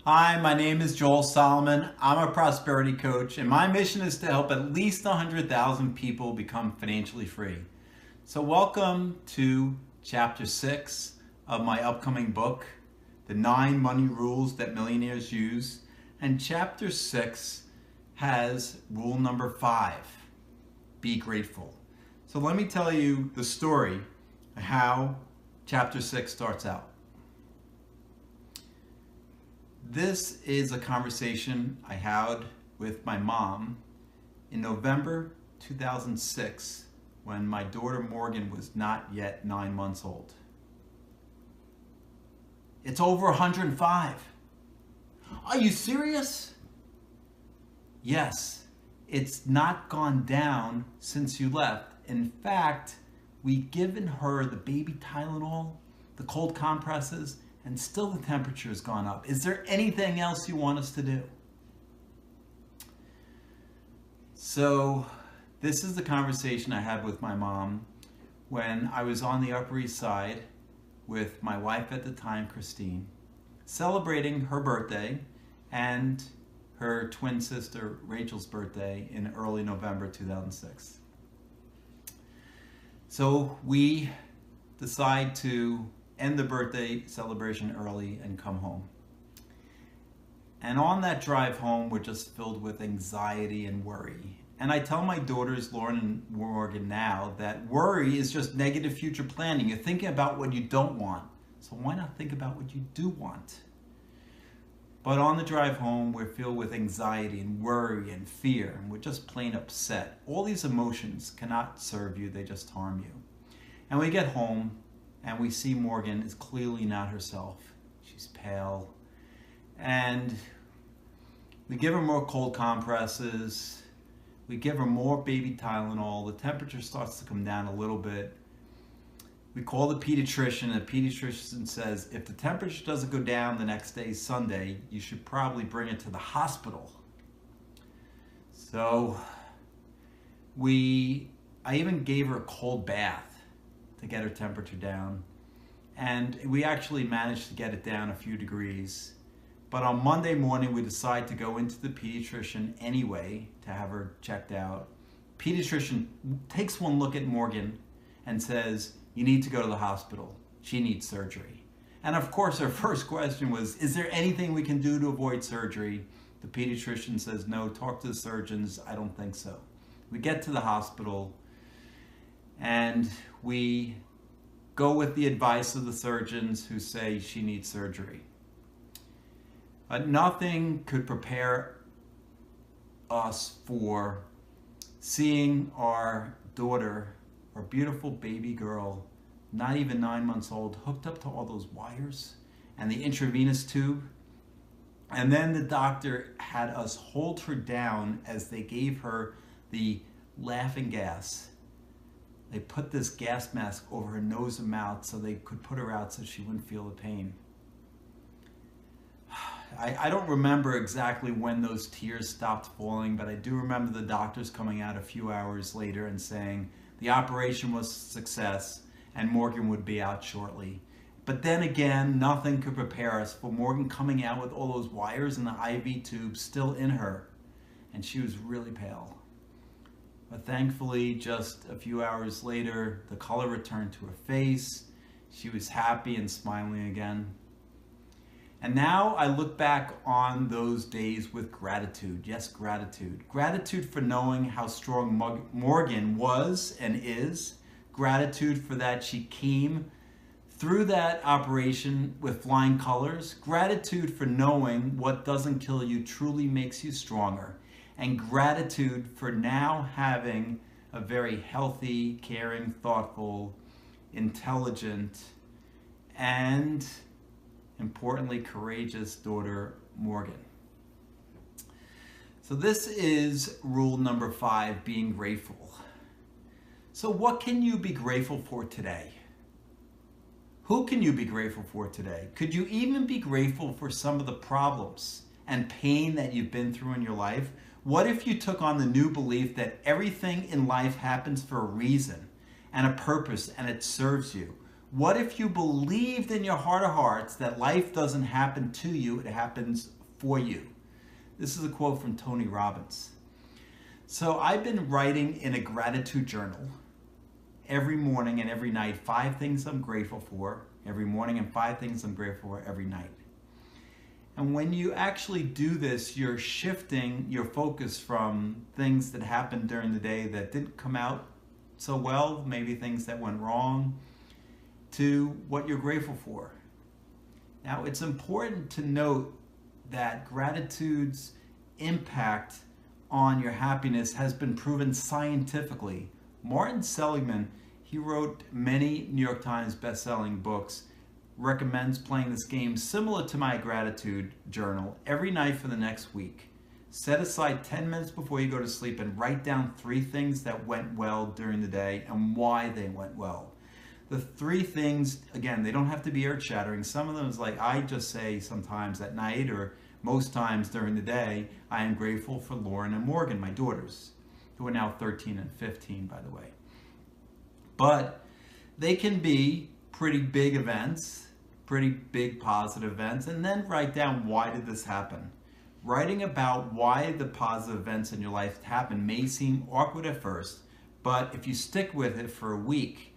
Hi, my name is Joel Solomon. I'm a prosperity coach, and my mission is to help at least 100,000 people become financially free. So, welcome to Chapter 6 of my upcoming book, The 9 Money Rules That Millionaires Use. And Chapter 6 has rule number 5, be grateful. So, let me tell you the story of how Chapter 6 starts out. This is a conversation I had with my mom in November 2006 when my daughter Morgan was not yet 9 months old. It's over 105. Are you serious? Yes, it's not gone down since you left. In fact, we've given her the baby Tylenol, the cold compresses, and still the temperature has gone up. Is there anything else you want us to do? So this is the conversation I had with my mom when I was on the Upper East Side with my wife at the time, Christine, celebrating her birthday and her twin sister Rachel's birthday in early November 2006. So we decide to end the birthday celebration early and come home. And on that drive home, we're just filled with anxiety and worry. And I tell my daughters, Lauren and Morgan, now that worry is just negative future planning. You're thinking about what you don't want. So why not think about what you do want? But on the drive home, we're filled with anxiety and worry and fear, and we're just plain upset. All these emotions cannot serve you, they just harm you. And we get home, and we see Morgan is clearly not herself. She's pale. And we give her more cold compresses. We give her more baby Tylenol. The temperature starts to come down a little bit. We call the pediatrician. The pediatrician says, if the temperature doesn't go down the next day, Sunday, you should probably bring it to the hospital. So I even gave her a cold bath to get her temperature down, and we actually managed to get it down a few degrees. But on Monday morning we decide to go into the pediatrician anyway to have her checked out. Pediatrician takes one look at Morgan and says, you need to go to the hospital, she needs surgery. And of course her first question was, is there anything we can do to avoid surgery? The pediatrician says, no, talk to the surgeons, I don't think so. We get to the hospital and we go with the advice of the surgeons who say she needs surgery. Nothing could prepare us for seeing our daughter, our beautiful baby girl, not even 9 months old, hooked up to all those wires and the intravenous tube. And then the doctor had us hold her down as they gave her the laughing gas. They put this gas mask over her nose and mouth so they could put her out so she wouldn't feel the pain. I don't remember exactly when those tears stopped falling, but I do remember the doctors coming out a few hours later and saying the operation was a success and Morgan would be out shortly. But then again, nothing could prepare us for Morgan coming out with all those wires and the IV tubes still in her. And she was really pale. But thankfully, just a few hours later, the color returned to her face. She was happy and smiling again. And now I look back on those days with gratitude. Yes, gratitude. Gratitude for knowing how strong Morgan was and is. Gratitude for that she came through that operation with flying colors. Gratitude for knowing what doesn't kill you truly makes you stronger. And gratitude for now having a very healthy, caring, thoughtful, intelligent, and importantly, courageous daughter, Morgan. So this is rule number 5, being grateful. So what can you be grateful for today? Who can you be grateful for today? Could you even be grateful for some of the problems and pain that you've been through in your life? What if you took on the new belief that everything in life happens for a reason and a purpose and it serves you? What if you believed in your heart of hearts that life doesn't happen to you, it happens for you? This is a quote from Tony Robbins. So I've been writing in a gratitude journal every morning and every night, 5 things I'm grateful for every morning and 5 things I'm grateful for every night. And when you actually do this, you're shifting your focus from things that happened during the day that didn't come out so well, maybe things that went wrong, to what you're grateful for. Now, it's important to note that gratitude's impact on your happiness has been proven scientifically. Martin Seligman, he wrote many New York Times best-selling books, recommends playing this game similar to my gratitude journal every night for the next week. Set aside 10 minutes before you go to sleep and write down 3 things that went well during the day and why they went well. The 3 things, again, they don't have to be earth-shattering. Some of them is like I just say sometimes at night or most times during the day. I am grateful for Lauren and Morgan, my daughters, who are now 13 and 15, by the way. But they can be pretty big events, pretty big positive events, and then write down, why did this happen? Writing about why the positive events in your life happen may seem awkward at first, but if you stick with it for a week,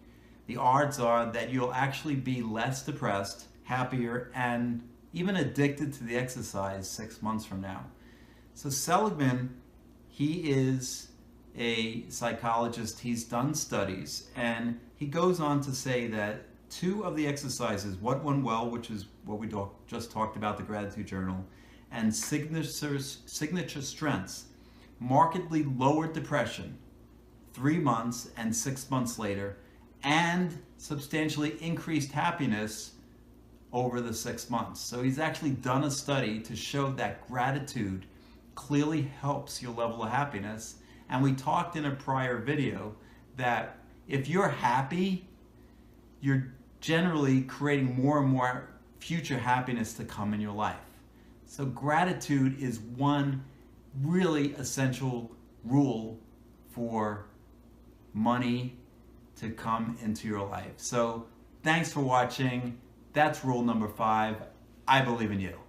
the odds are that you'll actually be less depressed, happier, and even addicted to the exercise 6 months from now. So Seligman, he is a psychologist. He's done studies, and he goes on to say that 2 of the exercises, what went well, which is what we just talked about, the gratitude journal, and signature strengths, markedly lowered depression 3 months and 6 months later, and substantially increased happiness over the 6 months. So he's actually done a study to show that gratitude clearly helps your level of happiness. And we talked in a prior video that if you're happy, you're generally creating more and more future happiness to come in your life. So gratitude is one really essential rule for money to come into your life. So thanks for watching. That's rule number 5. I believe in you.